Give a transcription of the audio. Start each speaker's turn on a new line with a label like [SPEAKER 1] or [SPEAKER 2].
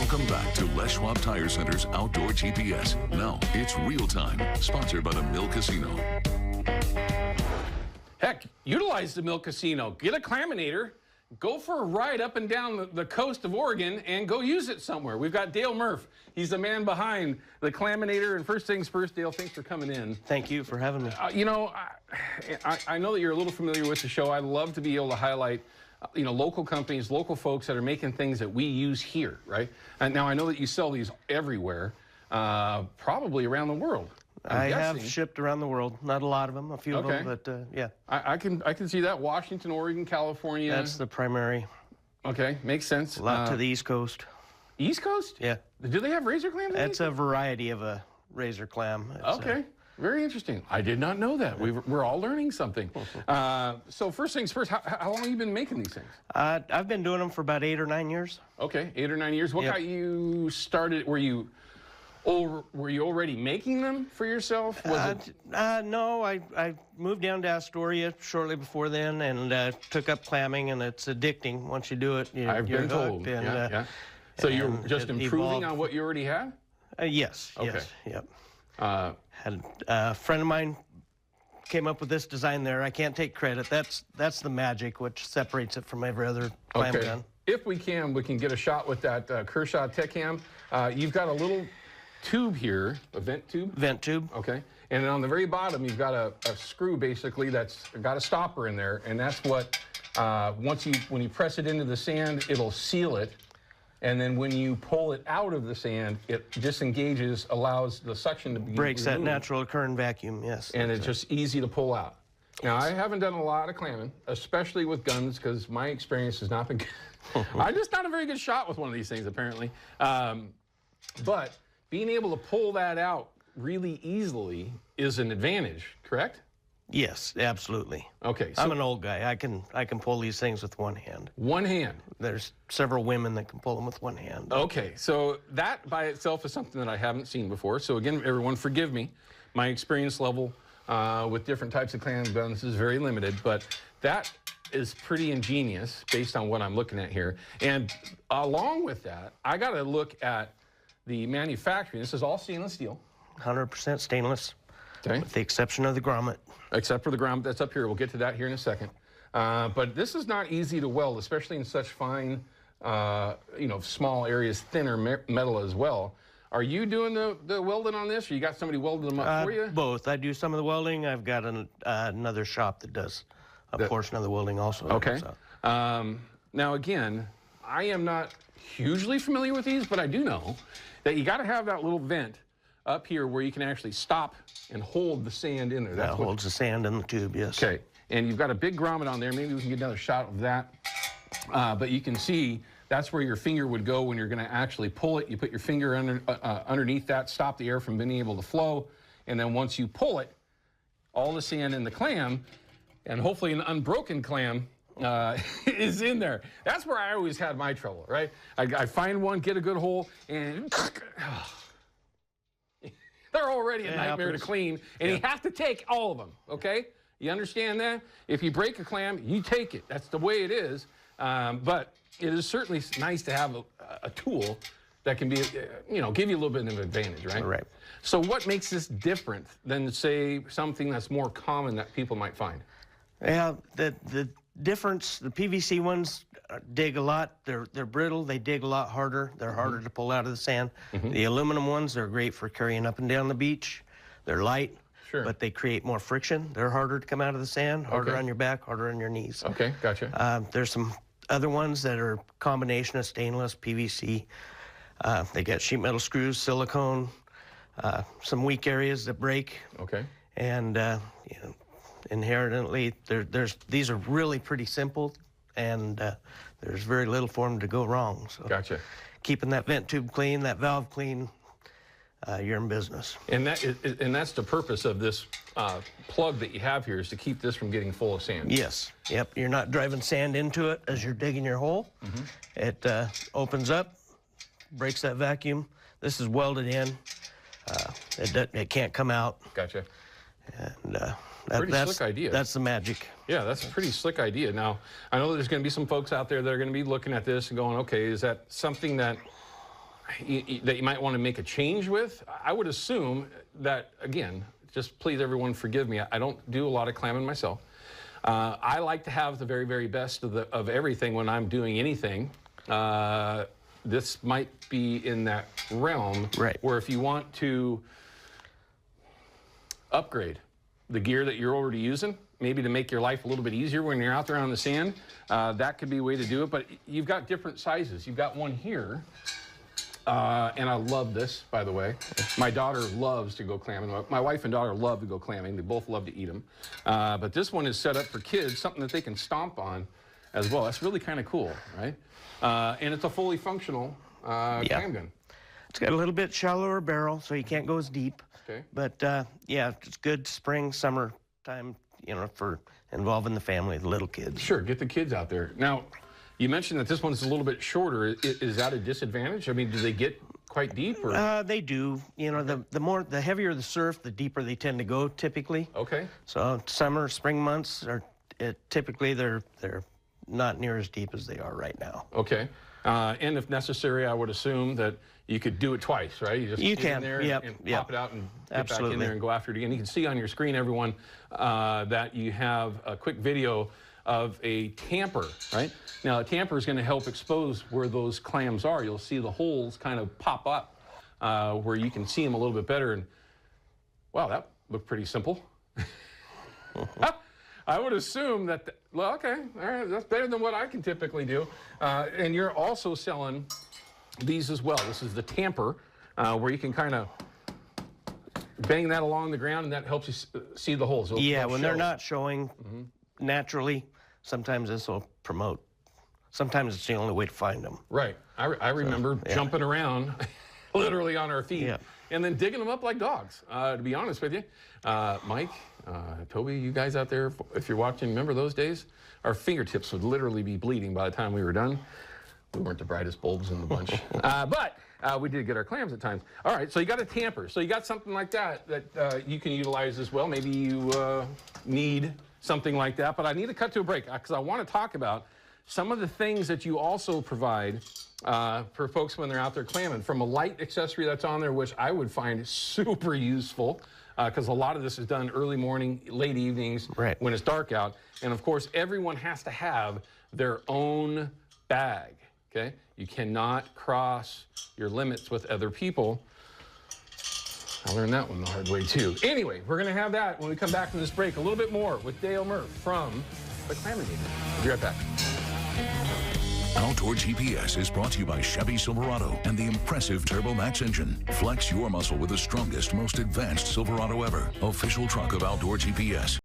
[SPEAKER 1] Welcome back to Les Schwab Tire Center's Outdoor GPS. Now it's real time, sponsored by the Mill Casino.
[SPEAKER 2] Heck, utilize the Mill Casino. Get a Claminator, go for a ride up and down the coast of Oregon, and go use it somewhere. We've got Dale Murff. He's the man behind the Claminator. And first things first, Dale, thanks for coming in.
[SPEAKER 3] Thank you for having me.
[SPEAKER 2] You know, I know that you're a little familiar with the show. I love to be able to highlight local companies, local folks that are making things that we use here, right? And now I know that you sell these everywhere, probably around the world.
[SPEAKER 3] I have shipped around the world. Not a lot of them, a few of them, but yeah.
[SPEAKER 2] I can see that. Washington, Oregon, California.
[SPEAKER 3] That's the primary.
[SPEAKER 2] Okay, makes sense.
[SPEAKER 3] A lot to the East Coast.
[SPEAKER 2] East Coast?
[SPEAKER 3] Yeah.
[SPEAKER 2] Do they have razor clams?
[SPEAKER 3] It's a variety of a razor clam.
[SPEAKER 2] Okay. Very interesting. I did not know that. We're all learning something. So first things first, how long have you been making these things?
[SPEAKER 3] I've been doing them for about 8 or 9 years.
[SPEAKER 2] Okay, 8 or 9 years. What got you started? Were you already making them for yourself?
[SPEAKER 3] No, I moved down to Astoria shortly before then and took up clamming, and it's addicting. Once you do it, you're
[SPEAKER 2] I've been told.
[SPEAKER 3] And,
[SPEAKER 2] yeah. So you're just improving on what you already had?
[SPEAKER 3] Yes.
[SPEAKER 2] Okay.
[SPEAKER 3] Yes. Yep. Had a friend of mine came up with this design there. I can't take credit. That's the magic which separates it from every other clam gun.
[SPEAKER 2] If we can get a shot with that Kershaw Tech Cam. You've got a little tube here, a vent tube?
[SPEAKER 3] Vent tube.
[SPEAKER 2] Okay. And then on the very bottom, you've got a screw basically that's got a stopper in there, and that's what when you press it into the sand, it'll seal it. And then when you pull it out of the sand, it disengages, allows the suction to be
[SPEAKER 3] breaks
[SPEAKER 2] removed.
[SPEAKER 3] That natural occurring vacuum, yes.
[SPEAKER 2] And it's just easy to pull out. Now, I haven't done a lot of clamming, especially with guns, because my experience has not been good. I'm just not a very good shot with one of these things, apparently. But being able to pull that out really easily is an advantage, correct?
[SPEAKER 3] Yes, absolutely.
[SPEAKER 2] Okay. So
[SPEAKER 3] I'm an old guy. I can pull these things with one hand.
[SPEAKER 2] One hand.
[SPEAKER 3] There's several women that can pull them with one hand.
[SPEAKER 2] Okay, so that by itself is something that I haven't seen before. So again, everyone forgive me. My experience level with different types of clam guns is very limited, but that is pretty ingenious based on what I'm looking at here. And along with that, I got to look at the manufacturing. This is all stainless steel.
[SPEAKER 3] 100% stainless.
[SPEAKER 2] Okay.
[SPEAKER 3] With the exception of the grommet.
[SPEAKER 2] Except for the grommet that's up here. We'll get to that here in a second. But this is not easy to weld, especially in such fine, small areas, thinner metal as well. Are you doing the welding on this, or you got somebody welding them up for you?
[SPEAKER 3] Both. I do some of the welding. I've got another shop that does a portion of the welding also.
[SPEAKER 2] Okay.
[SPEAKER 3] So.
[SPEAKER 2] Now, again, I am not hugely familiar with these, but I do know that you got to have that little vent up here where you can actually stop and hold the sand in there.
[SPEAKER 3] That holds the sand in the tube, yes.
[SPEAKER 2] Okay, and you've got a big grommet on there. Maybe we can get another shot of that. But you can see that's where your finger would go when you're going to actually pull it. You put your finger underneath that, stop the air from being able to flow, and then once you pull it, all the sand in the clam, and hopefully an unbroken clam, is in there. That's where I always had my trouble, right? I find one, get a good hole, and they're already a nightmare to clean, and you have to take all of them, okay? You understand that? If you break a clam, you take it. That's the way it is. But it is certainly nice to have a tool that can be, give you a little bit of an advantage, right?
[SPEAKER 3] Right.
[SPEAKER 2] So what makes this different than, say, something that's more common that people might find?
[SPEAKER 3] Yeah, the difference, the PVC ones dig a lot. They're brittle. They dig a lot harder. They're harder to pull out of the sand. The aluminum ones are great for carrying up and down the beach. They're light, but they create more friction. They're harder to come out of the sand, harder on your back, harder on your knees.
[SPEAKER 2] Okay, gotcha.
[SPEAKER 3] There's some other ones that are a combination of stainless, PVC. They got sheet metal screws, silicone, some weak areas that break.
[SPEAKER 2] Okay.
[SPEAKER 3] And inherently, these are really pretty simple, and there's very little for them to go wrong. So
[SPEAKER 2] gotcha.
[SPEAKER 3] Keeping that vent tube clean, that valve clean, you're in business.
[SPEAKER 2] And that's the purpose of this plug that you have here, is to keep this from getting full of sand.
[SPEAKER 3] Yes. Yep. You're not driving sand into it as you're digging your hole. It opens up, breaks that vacuum. This is welded in. It can't come out.
[SPEAKER 2] Gotcha.
[SPEAKER 3] And
[SPEAKER 2] pretty slick idea.
[SPEAKER 3] That's the magic.
[SPEAKER 2] Yeah, that's a pretty slick idea. Now, I know there's going to be some folks out there that are going to be looking at this and going, okay, is that something that that you might want to make a change with, I would assume that, again, just please everyone forgive me, I don't do a lot of clamming myself. I like to have the very, very best of everything when I'm doing anything. This might be in that realm where if you want to upgrade the gear that you're already using, maybe to make your life a little bit easier when you're out there on the sand, that could be a way to do it. But you've got different sizes. You've got one here, and I love this, by the way. My daughter loves to go clamming. My wife and daughter love to go clamming. They both love to eat them. But this one is set up for kids, something that they can stomp on as well. That's really kind of cool, right? And it's a fully functional clam gun.
[SPEAKER 3] It's got a little bit shallower barrel, so you can't go as deep.
[SPEAKER 2] Okay.
[SPEAKER 3] But yeah, it's good spring, summer time, you know, for involving the family, the little kids.
[SPEAKER 2] Sure, get the kids out there. Now, you mentioned that this one's a little bit shorter. Is that a disadvantage? I mean, do they get quite deep? Or?
[SPEAKER 3] They do. You know, the heavier the surf, the deeper they tend to go typically.
[SPEAKER 2] Okay.
[SPEAKER 3] So summer, spring months are typically they're not near as deep as they are right now.
[SPEAKER 2] Okay. And if necessary, I would assume that you could do it twice, right? You just get in there and pop it out and get back in there and go after it again. You can see on your screen, everyone, that you have a quick video of a tamper, right? Now, a tamper is going to help expose where those clams are. You'll see the holes kind of pop up where you can see them a little bit better. And wow, that looked pretty simple. I would assume that, well, okay, all right, that's better than what I can typically do. And you're also selling these as well. This is the tamper, where you can kind of bang that along the ground, and that helps you see the holes.
[SPEAKER 3] Yeah, when they're not showing naturally, sometimes this will promote. Sometimes it's the only way to find them.
[SPEAKER 2] Right. I remember jumping around literally on our feet and then digging them up like dogs, to be honest with you. Mike, Toby, you guys out there, if you're watching, remember those days? Our fingertips would literally be bleeding by the time we were done. We weren't the brightest bulbs in the bunch. But we did get our clams at times. All right, so you got a tamper. So you got something like that you can utilize as well. Maybe you need something like that. But I need to cut to a break because I want to talk about some of the things that you also provide for folks when they're out there clamming. From a light accessory that's on there, which I would find super useful, because a lot of this is done early morning, late evenings, when it's dark out. And of course, everyone has to have their own bag, okay? You cannot cross your limits with other people. I learned that one the hard way too. Anyway, we're gonna have that when we come back from this break. A little bit more with Dale Murff from the Claminator. We'll be right back.
[SPEAKER 1] Outdoor GPS is brought to you by Chevy Silverado and the impressive Turbo Max engine. Flex your muscle with the strongest, most advanced Silverado ever. Official truck of Outdoor GPS.